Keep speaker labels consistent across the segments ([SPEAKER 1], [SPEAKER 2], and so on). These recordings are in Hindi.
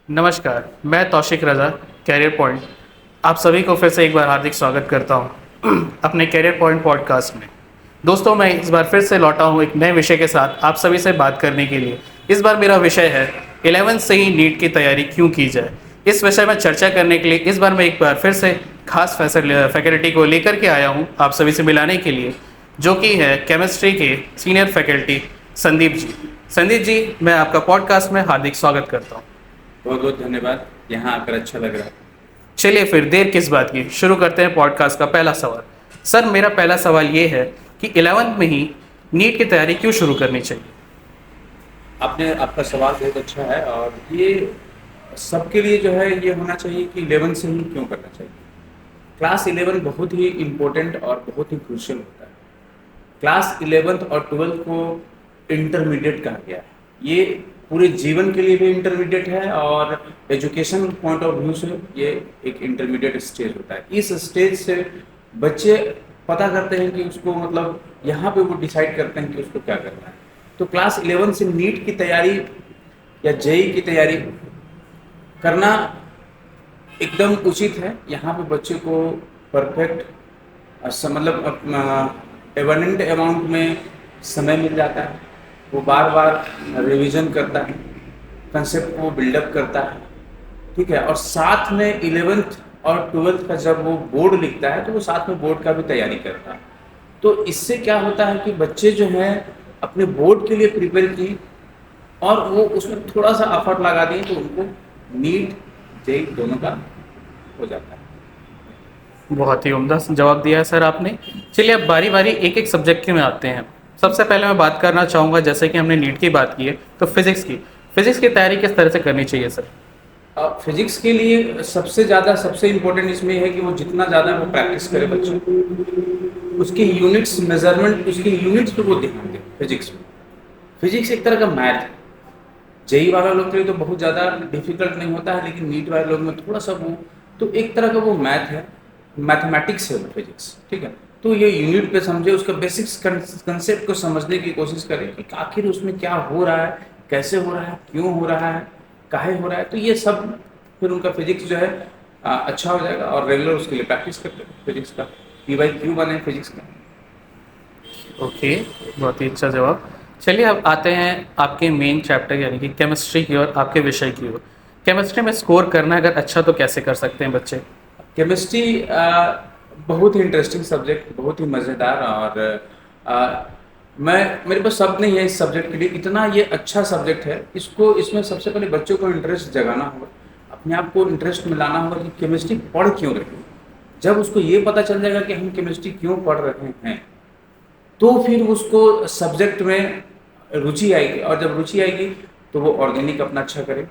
[SPEAKER 1] नमस्कार, मैं तौशिक रज़ा, कैरियर पॉइंट। आप सभी को फिर से एक बार हार्दिक स्वागत करता हूँ अपने कैरियर पॉइंट पॉडकास्ट में। दोस्तों, मैं इस बार फिर से लौटा हूँ एक नए विषय के साथ आप सभी से बात करने के लिए। इस बार मेरा विषय है 11th से ही नीट की तैयारी क्यों की जाए। इस विषय में चर्चा करने के लिए इस बार मैं एक बार फिर से खास फैकल्टी को लेकर के आया हूँ आप सभी से मिलाने के लिए, जो कि है केमिस्ट्री के सीनियर फैकल्टी संदीप जी। संदीप जी, मैं आपका पॉडकास्ट में हार्दिक स्वागत करता हूँ।
[SPEAKER 2] बहुत बहुत धन्यवाद। यहाँ आकर अच्छा लग रहा है।
[SPEAKER 1] चलिए फिर देर किस बात की, शुरू करते हैं पॉडकास्ट का पहला सवाल। सर, मेरा पहला सवाल ये है कि 11th में ही नीट की तैयारी क्यों शुरू करनी चाहिए।
[SPEAKER 2] आपका सवाल बहुत अच्छा है और ये सबके लिए जो है ये होना चाहिए कि 11 से ही क्यों करना चाहिए। क्लास 11 बहुत ही इम्पोर्टेंट और बहुत ही क्रूशियल होता है। क्लास 11th और 12th को इंटरमीडिएट कहा गया है। ये पूरे जीवन के लिए भी इंटरमीडिएट है और एजुकेशन पॉइंट ऑफ व्यू से ये एक इंटरमीडिएट स्टेज होता है। इस स्टेज से बच्चे पता करते हैं कि उसको मतलब यहाँ पे वो डिसाइड करते हैं कि उसको क्या करना है। तो क्लास 11 से नीट की तैयारी या जेई की तैयारी करना एकदम उचित है। यहाँ पे बच्चे को परफेक्ट मतलब एबंडेंट अमाउंट में समय मिल जाता है। वो बार बार रिवीजन करता है, कंसेप्ट को बिल्डअप करता है, ठीक है। और साथ में 11th और 12th का जब वो बोर्ड लिखता है तो वो साथ में बोर्ड का भी तैयारी करता है। तो इससे क्या होता है कि बच्चे जो हैं अपने बोर्ड के लिए प्रिपेयर किए और वो उसमें थोड़ा सा एफर्ट लगा दिए तो उनको नीट जेई दोनों का हो जाता है।
[SPEAKER 1] बहुत ही उम्दा जवाब दिया है सर आपने। चलिए अब बारी बारी एक एक सब्जेक्ट में आते हैं। सबसे पहले मैं बात करना चाहूँगा, जैसे कि हमने नीट की बात की है तो फिजिक्स की तैयारी किस तरह से करनी चाहिए सर।
[SPEAKER 2] फिजिक्स के लिए सबसे इम्पोर्टेंट इसमें है कि वो जितना ज़्यादा वो प्रैक्टिस करे बच्चे, उसकी यूनिट्स मेजरमेंट, उसकी यूनिट्स पे वो ध्यान दे। फिजिक्स एक तरह का मैथ है। जेई वाला लोग के लिए तो बहुत ज़्यादा डिफिकल्ट नहीं होता है, लेकिन नीट वाले लोग में थोड़ा सा वो तो एक तरह का वो मैथ है, मैथमेटिक्स है वो फिजिक्स, ठीक है। तो ये यूनिट पे समझे, उसका बेसिक्स कंसेप्ट को समझने की कोशिश करें कि आखिर उसमें क्या हो रहा है, कैसे हो रहा है, क्यों हो रहा है, काहे हो रहा है। तो ये सब फिर उनका फिजिक्स जो है अच्छा हो जाएगा और रेगुलर उसके लिए प्रैक्टिस करते हैं फिजिक्स का। P/Q बने फिजिक्स का।
[SPEAKER 1] ओके, बहुत ही अच्छा जवाब। चलिए अब आते हैं आपके मेन चैप्टर यानी कि केमिस्ट्री की ओर, आपके विषय की ओर। केमिस्ट्री में स्कोर करना अगर अच्छा तो कैसे कर सकते हैं बच्चे।
[SPEAKER 2] केमिस्ट्री बहुत ही इंटरेस्टिंग सब्जेक्ट, बहुत ही मज़ेदार और मेरे पास शब्द नहीं है इस सब्जेक्ट के लिए। इतना ये अच्छा सब्जेक्ट है। इसमें सबसे पहले बच्चों को इंटरेस्ट जगाना होगा, अपने आप को इंटरेस्ट में लाना होगा कि केमिस्ट्री पढ़ क्यों रहे हैं। जब उसको ये पता चल जाएगा कि हम केमिस्ट्री क्यों पढ़ रहे हैं तो फिर उसको सब्जेक्ट में रुचि आएगी और जब रुचि आएगी तो वो ऑर्गेनिक अपना अच्छा करे,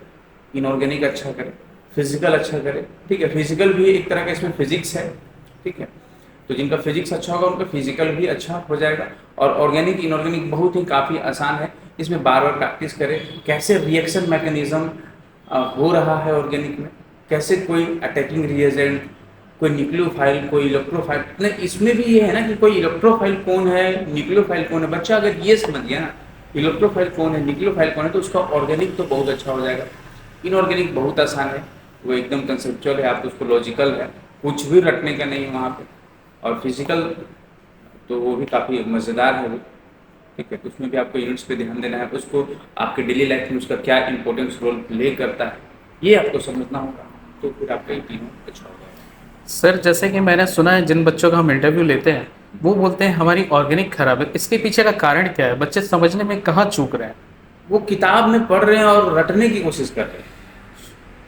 [SPEAKER 2] इनऑर्गेनिक अच्छा करे, फिजिकल अच्छा करे, ठीक है। फिजिकल भी एक तरह का इसमें फिजिक्स है, ठीक है। तो जिनका फिजिक्स अच्छा होगा उनका फिजिकल भी अच्छा हो जाएगा। और ऑर्गेनिक इनऑर्गेनिक बहुत ही काफ़ी आसान है। इसमें बार बार प्रैक्टिस करें कैसे रिएक्शन मैकेनिज्म हो रहा है ऑर्गेनिक में, कैसे कोई अटैकिंग रिएजेंट, कोई न्यूक्लियोफाइल, कोई इलेक्ट्रोफाइल। नहीं, इसमें भी ये है ना कि कोई इलेक्ट्रोफाइल कौन है, न्यूक्लियोफाइल कौन है। बच्चा अगर ये समझ गया ना इलेक्ट्रोफाइल कौन है, न्यूक्लियोफाइल कौन है, तो उसका ऑर्गेनिक तो बहुत अच्छा हो जाएगा। इनऑर्गेनिक बहुत आसान है, वो एकदम कंसेप्चुअल है, आप उसको लॉजिकल है, कुछ भी रटने का नहीं है वहाँ पे। और फिजिकल तो वो भी काफ़ी मज़ेदार है वो, ठीक है। तो उसमें भी आपको यूनिट्स पे ध्यान देना है, उसको आपके डेली लाइफ में उसका क्या इंपॉर्टेंस रोल प्ले करता है ये आपको समझना होगा। तो फिर आपका ये तीनों अच्छा होगा।
[SPEAKER 1] सर, जैसे कि मैंने सुना है जिन बच्चों का हम इंटरव्यू लेते हैं वो बोलते हैं हमारी ऑर्गेनिक खराब है। इसके पीछे का कारण क्या है, बच्चे समझने में कहाँ चूक रहे हैं।
[SPEAKER 2] वो किताब में पढ़ रहे हैं और रटने की कोशिश कर रहे हैं।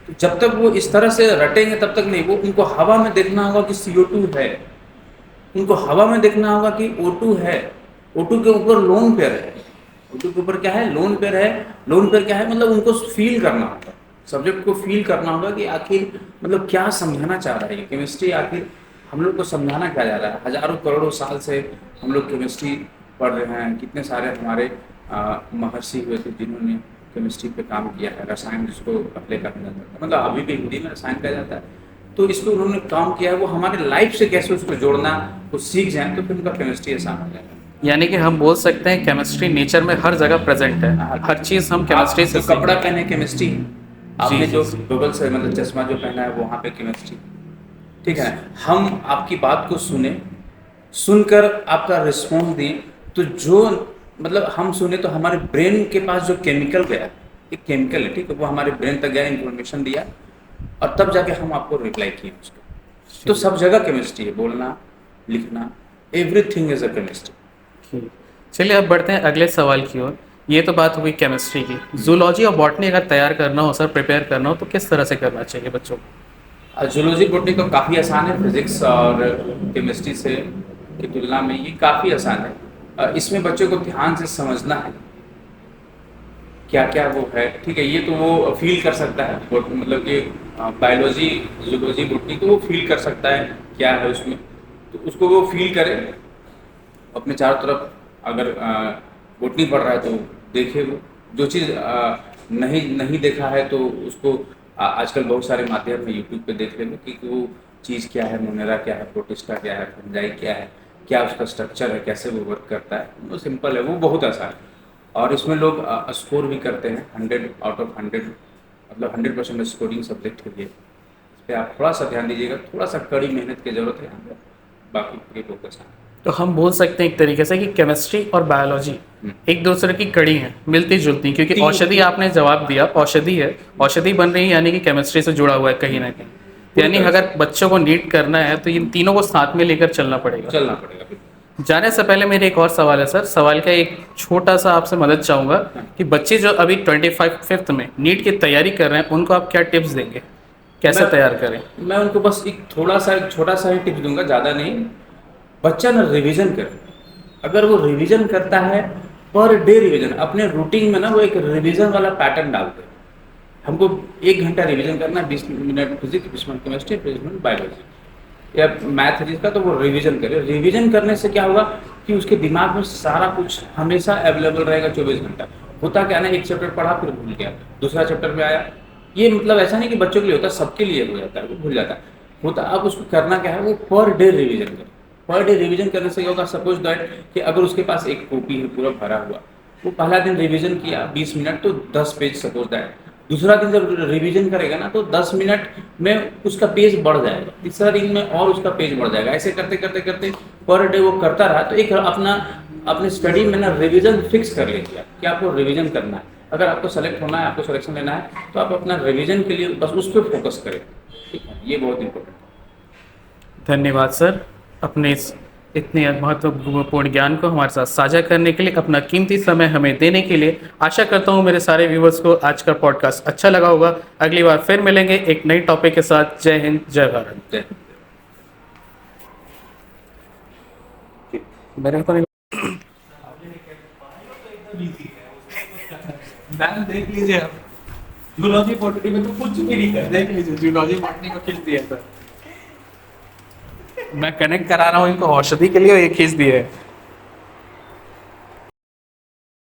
[SPEAKER 2] तो जब तक वो इस तरह से रटेंगे तब तक नहीं। वो उनको हवा में देखना होगा कि CO2 है, उनको हवा में देखना होगा कि O2 है, O2 के ऊपर लोन पेयर है, O2 के ऊपर क्या है, लोन पेयर है। लोन पेयर क्या है मतलब उनको फील करना होगा, सब्जेक्ट को फील करना होगा कि आखिर मतलब क्या समझाना चाह रहा है ये केमिस्ट्री, आखिर हम लोग को समझाना क्या जा रहा है। हजारों करोड़ों साल से हम लोग केमिस्ट्री पढ़ रहे हैं। कितने सारे हमारे महर्षि हुए थे जिन्होंने केमिस्ट्री पे काम किया है। रसायन जिसको पहले कहा जाता था, मतलब अभी भी हिंदी में रसायन कहा जाता है, तो इस पर उन्होंने काम किया है। वो हमारे लाइफ से कैसे उसको जोड़ना वो सीख जाएं तो फिर उनका केमिस्ट्री आसान हो जाएगा।
[SPEAKER 1] यानी कि हम बोल सकते हैं केमिस्ट्री नेचर में हर जगह प्रेजेंट है, हर चीज़ हम केमिस्ट्री से
[SPEAKER 2] कपड़ा पहने केमिस्ट्री, आपने
[SPEAKER 1] जी,
[SPEAKER 2] जो
[SPEAKER 1] जी।
[SPEAKER 2] गूगल से मतलब चश्मा जो पहना है वहाँ पे केमिस्ट्री, ठीक है ना। हम आपकी बात को सुने, सुनकर आपका रिस्पॉन्स दिए, तो जो मतलब हम सुने तो हमारे ब्रेन के पास जो केमिकल गया, एक केमिकल है, ठीक है, वो हमारे ब्रेन तक गया, इन्फॉर्मेशन दिया, और तब जाके हम आपको रिप्लाई किए उसको। तो सब जगह केमिस्ट्री है, बोलना, लिखना, एवरीथिंग इज अ केमिस्ट्री।
[SPEAKER 1] ठीक। चलिए अब बढ़ते हैं अगले सवाल की ओर। ये तो बात हुई केमिस्ट्री की। जूलॉजी और बॉटनी अगर तैयार करना हो सर, प्रिपेयर करना हो, तो किस तरह से करना चाहिए बच्चों को?
[SPEAKER 2] जूलॉजी बॉटनी तो काफ़ी आसान है, फिजिक्स और केमिस्ट्री से की तुलना में ये काफ़ी आसान है। इसमें बच्चों को ध्यान से समझना है क्या क्या वो है, ठीक है। ये तो वो फील कर सकता है, मतलब कि बायोलॉजी, जूलॉजी बॉटनी तो वो फील कर सकता है क्या है उसमें, तो उसको वो फील करे। अपने चारों तरफ अगर बॉटनी पढ़ रहा है तो देखे वो, जो चीज़ नहीं नहीं देखा है तो उसको आजकल बहुत सारे माध्यम है, यूट्यूब पे देख लेंगे कि वो चीज़ क्या है, मोनेरा क्या है, प्रोटिस्टा क्या है, फंजाई क्या है, क्या उसका स्ट्रक्चर है, कैसे वो वर्क करता है। वो सिंपल है, वो बहुत आसान है। और इसमें लोग स्कोर भी करते हैं 100 आउट ऑफ 100, मतलब 100% स्कोरिंग सब्जेक्ट के लिए। इस पर आप थोड़ा सा ध्यान दीजिएगा, थोड़ा सा कड़ी मेहनत की ज़रूरत है यहाँ पे, बाकी ये बहुत आसान है।
[SPEAKER 1] तो हम बोल सकते हैं एक तरीके से कि केमिस्ट्री और बायोलॉजी एक दूसरे की कड़ी है, मिलती जुलती, क्योंकि
[SPEAKER 2] तीन-
[SPEAKER 1] औषधि आपने जवाब दिया, औषधि है, औषधि बन रही है यानी कि केमिस्ट्री से जुड़ा हुआ है कहीं ना कहीं।
[SPEAKER 2] पूरी
[SPEAKER 1] यानी
[SPEAKER 2] तरह से
[SPEAKER 1] अगर बच्चों को नीट करना है तो इन तीनों को साथ में लेकर चलना पड़ेगा।
[SPEAKER 2] चलना पड़ेगा, बिल्कुल।
[SPEAKER 1] जाने से पहले मेरे एक और सवाल है सर। सवाल का एक छोटा सा आपसे मदद चाहूँगा कि बच्चे जो अभी 25th में नीट की तैयारी कर रहे हैं उनको आप क्या टिप्स देंगे, कैसे
[SPEAKER 2] मैं
[SPEAKER 1] तैयार करें?
[SPEAKER 2] मैं उनको बस एक थोड़ा सा, एक छोटा सा ही टिप्स दूंगा, ज़्यादा नहीं। बच्चा ना रिवीजन करे। अगर वो रिवीजन करता है, पर डे रिवीजन, अपने रूटीन में ना वो एक रिवीजन वाला पैटर्न डालते हैं। हमको 1 घंटा रिवीजन करना है, 20 minute physics, 20 minute chemistry, 20 minute biology या मैथ फिजिक्स का, तो वो रिवीजन करे। रिवीजन करने से क्या होगा कि उसके दिमाग में सारा कुछ हमेशा अवेलेबल रहेगा 24 घंटा। होता क्या ना, एक चैप्टर पढ़ा फिर भूल गया, दूसरा चैप्टर में आया। ये मतलब ऐसा नहीं कि बच्चों के लिए होता है, सबके लिए हो जाता है, वो भूल जाता है। होता, अब उसको करना क्या है, वो पर डे रिवीजन करे। पर डे रिवीजन करने से क्या होगा, सपोज दैट कि अगर उसके पास एक कॉपी है पूरा भरा हुआ, वो पहला दिन रिवीजन किया 20 मिनट तो 10 पेज सपोज दैट। दूसरा दिन जब रिवीजन करेगा ना तो 10 मिनट में उसका पेज बढ़ जाएगा, तीसरा दिन में और उसका पेज बढ़ जाएगा। ऐसे करते करते करते पर डे वो करता रहा तो एक अपने स्टडी में ना रिवीजन फिक्स कर लीजिए आप कि आपको रिवीजन करना है। अगर आपको सेलेक्ट होना है, आपको सिलेक्शन लेना है, तो आप अपना रिवीजन के लिए बस उस पर फोकस करें, ठीक है। ये बहुत इंपॉर्टेंट है।
[SPEAKER 1] धन्यवाद सर, अपने इस इतने महत्वपूर्ण ज्ञान को हमारे साथ साझा करने के लिए, अपना कीमती समय हमें देने के लिए। आशा करता हूँ मेरे सारे व्यूवर्स को आज का पॉडकास्ट अच्छा लगा होगा। अगली बार फिर मिलेंगे एक नई टॉपिक के साथ। जय हिंद, जय भारत।
[SPEAKER 2] जय हिंद।
[SPEAKER 1] मेरे को नहीं
[SPEAKER 3] मैम देख लीजिए आप, जूलॉजी बॉटनी में तो कुछ भी नहीं कर, देख लीजिए जूलॉजी बॉटनी को खींच दिया सर।
[SPEAKER 1] मैं कनेक्ट करा रहा हूँ इनको औषधि के लिए, ये खींच दिए है।